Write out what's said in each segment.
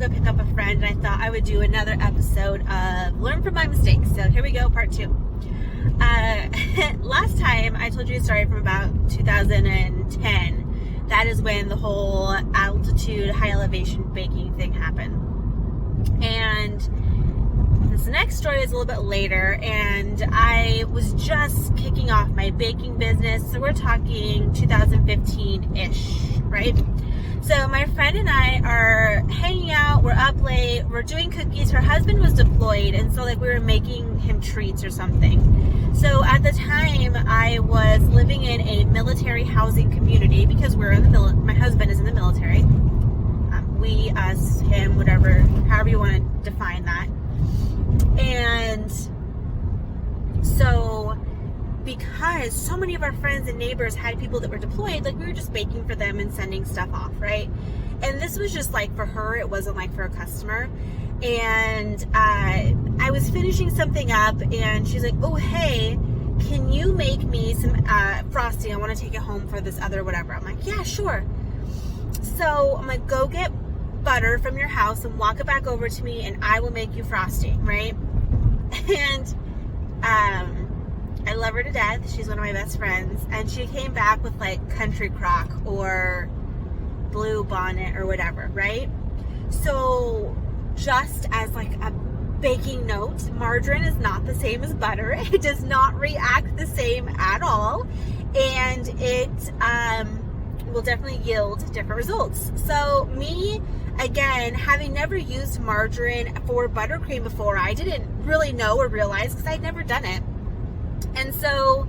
go pick up a friend, and I thought I would do another episode of Learn from My Mistakes. So here we go, part 2. Last time I told you a story from about 2010. That is when the whole altitude, high elevation baking thing happened. And this next story is a little bit later, and I was just kicking off my baking business. So we're talking 2015-ish, right? So my friend and I are hanging out, we're up late, we're doing cookies. Her husband was deployed, and so like we were making him treats or something. So at the time, I was living in a military housing community because we're in the my husband is in the military. We, us, him, whatever, however you want to define that. And so because so many of our friends and neighbors had people that were deployed, like we were just baking for them and sending stuff off, right? And this was just like for her, it wasn't like for a customer. And I was finishing something up, and she's like, oh, hey, can you make me some frosting? I want to take it home for this other whatever. I'm like, yeah, sure. So I'm like, go get butter from your house and walk it back over to me, and I will make you frosting, right? And I love her to death. She's one of my best friends. And she came back with like Country Crock or Blue Bonnet or whatever, right? So just as like a baking note, margarine is not the same as butter. It does not react the same at all. And it will definitely yield different results. So me, again, having never used margarine for buttercream before, I didn't really know or realize because I'd never done it. And so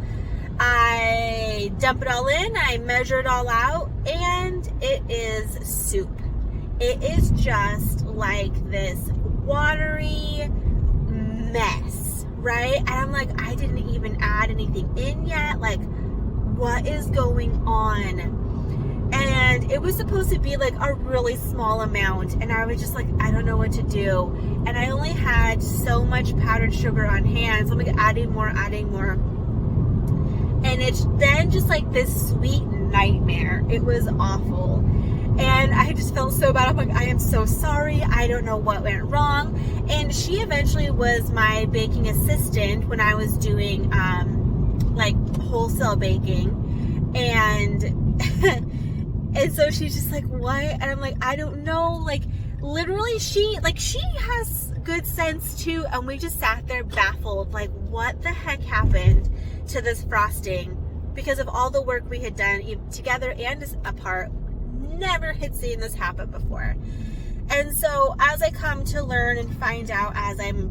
I dump it all in, I measure it all out, and it is soup. It is just like this watery mess, right? And I'm like, I didn't even add anything in yet. Like, what is going on? And it was supposed to be like a really small amount, and I was just like, I don't know what to do. And I only had so much powdered sugar on hand, so I'm like adding more. And it's then just like this sweet nightmare. It was awful. And I just felt so bad. I'm like, I am so sorry. I don't know what went wrong. And she eventually was my baking assistant when I was doing like wholesale baking. And and so she's just like, what? And I'm like, I don't know. Like, literally, she has good sense too. And we just sat there baffled, like, what the heck happened to this frosting? Because of all the work we had done together and apart, never had seen this happen before. And so as I come to learn and find out as I'm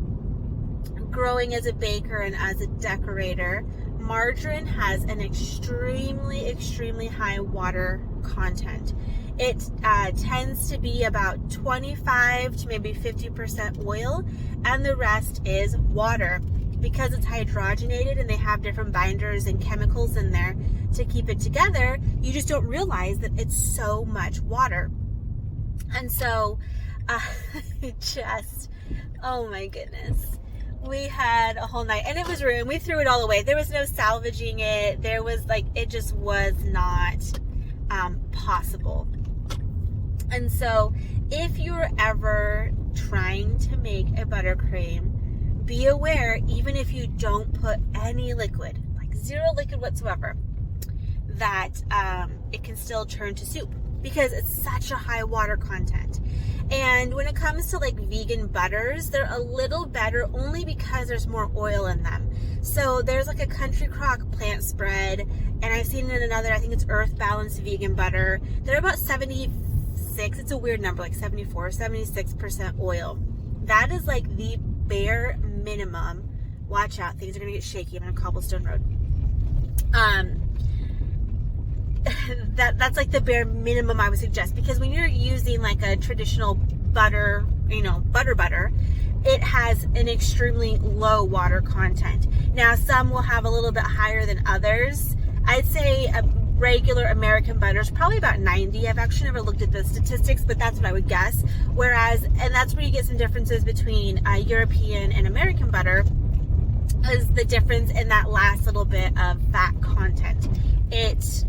growing as a baker and as a decorator, margarine has an extremely, extremely high water content. It tends to be about 25 to maybe 50% oil, and the rest is water. Because it's hydrogenated and they have different binders and chemicals in there to keep it together, you just don't realize that it's so much water. And so oh my goodness. We had a whole night, and it was ruined. We threw it all away. There was no salvaging it. There was like, it just was not possible. And so if you're ever trying to make a buttercream, be aware, even if you don't put any liquid, like zero liquid whatsoever, that it can still turn to soup because it's such a high water content. And when it comes to like vegan butters, they're a little better only because there's more oil in them. So there's like a Country Crock plant spread, and I've seen it in another, I think it's Earth Balance vegan butter. They're about 76, it's a weird number, like 74, 76% oil. That is like the bare minimum. Watch out, things are gonna get shaky. I'm on a cobblestone road. That's like the bare minimum I would suggest, because when you're using like a traditional butter, butter, it has an extremely low water content. Now, some will have a little bit higher than others. I'd say a regular American butter is probably about 90. I've actually never looked at the statistics, but that's what I would guess. Whereas, and that's where you get some differences between European and American butter, is the difference in that last little bit of fat content. It's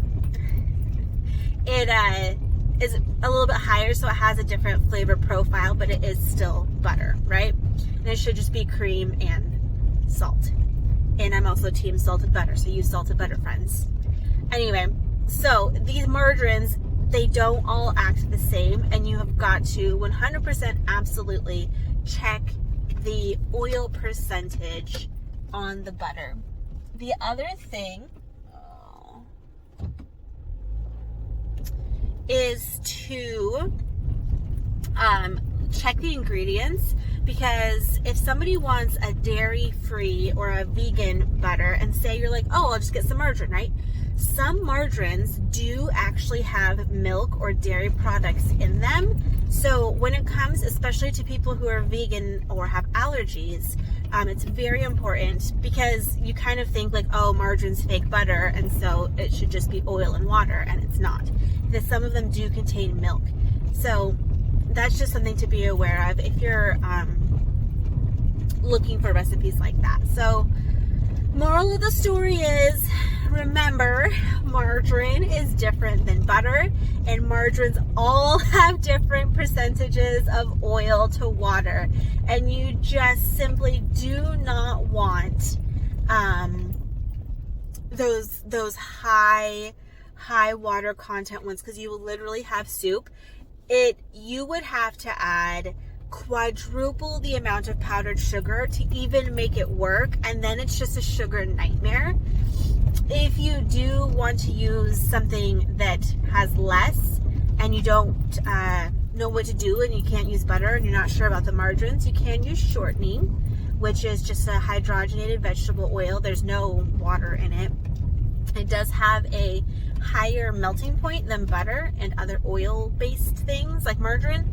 is a little bit higher, so it has a different flavor profile, but it is still butter, right? And it should just be cream and salt. And I'm also team salted butter, so use salted butter, friends. Anyway, so these margarines, they don't all act the same, and you have got to 100% absolutely check the oil percentage on the butter. The other thing is to check the ingredients, because if somebody wants a dairy-free or a vegan butter, and say you're like, oh, I'll just get some margarine, right? Some margarines do actually have milk or dairy products in them. So when it comes, especially to people who are vegan or have allergies, it's very important, because you kind of think like, oh, margarine's fake butter, and so it should just be oil and water, and it's not. Because some of them do contain milk. So that's just something to be aware of if you're looking for recipes like that. So moral of the story is, remember, margarine is different than butter, and margarines all have different percentages of oil to water, and you just simply do not want those high water content ones, because you will literally have soup. You would have to add quadruple the amount of powdered sugar to even make it work, and then it's just a sugar nightmare. If you do want to use something that has less, and you don't know what to do, and you can't use butter, and you're not sure about the margarines, you can use shortening, which is just a hydrogenated vegetable oil. There's no water in it. It does have a higher melting point than butter and other oil-based things like margarine,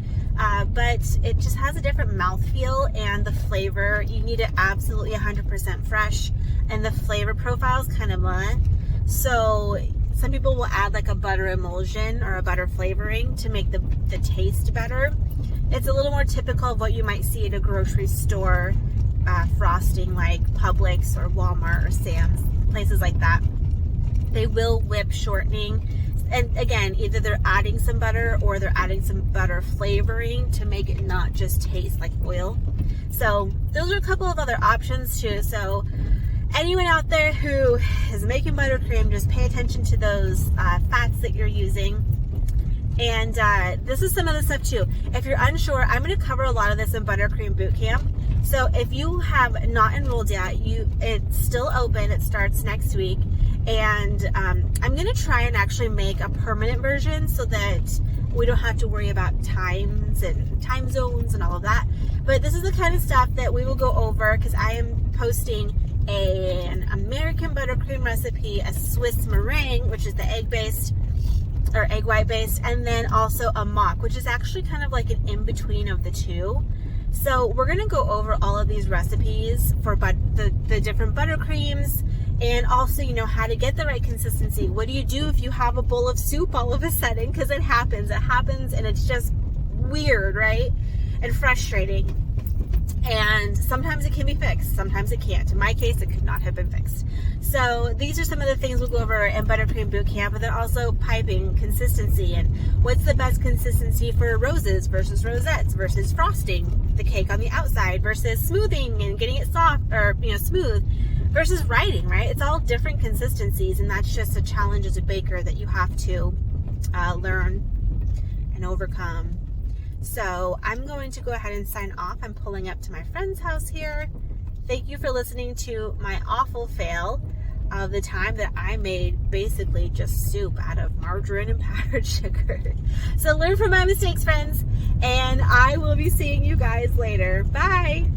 but it just has a different mouthfeel, and the flavor, you need it absolutely 100% fresh, and the flavor profile is kind of bland. So some people will add like a butter emulsion or a butter flavoring to make the taste better. It's a little more typical of what you might see at a grocery store frosting, like Publix or Walmart or Sam's, places like that. They will whip shortening, and again, either they're adding some butter or they're adding some butter flavoring to make it not just taste like oil. So those are a couple of other options too. So anyone out there who is making buttercream, just pay attention to those fats that you're using. And this is some of the stuff too. If you're unsure, I'm going to cover a lot of this in Buttercream Bootcamp. So if you have not enrolled yet, it's still open. It starts next week. And I'm going to try and actually make a permanent version so that we don't have to worry about times and time zones and all of that. But this is the kind of stuff that we will go over, because I am posting an American buttercream recipe, a Swiss meringue, which is the egg-based or egg white-based, and then also a mock, which is actually kind of like an in-between of the two. So we're going to go over all of these recipes for the different buttercreams, and also, you know, how to get the right consistency. What do you do if you have a bowl of soup all of a sudden? Because it happens, and it's just weird, right? And frustrating. And sometimes it can be fixed, sometimes it can't. In my case, it could not have been fixed. So these are some of the things we'll go over in Buttercream Bootcamp, and then also piping, consistency, and what's the best consistency for roses versus rosettes versus frosting the cake on the outside versus smoothing and getting it soft, or, you know, smooth, versus writing, right? It's all different consistencies, and that's just a challenge as a baker that you have to learn and overcome. So I'm going to go ahead and sign off. I'm pulling up to my friend's house here. Thank you for listening to my awful fail of the time that I made basically just soup out of margarine and powdered sugar. So learn from my mistakes, friends, and I will be seeing you guys later. Bye.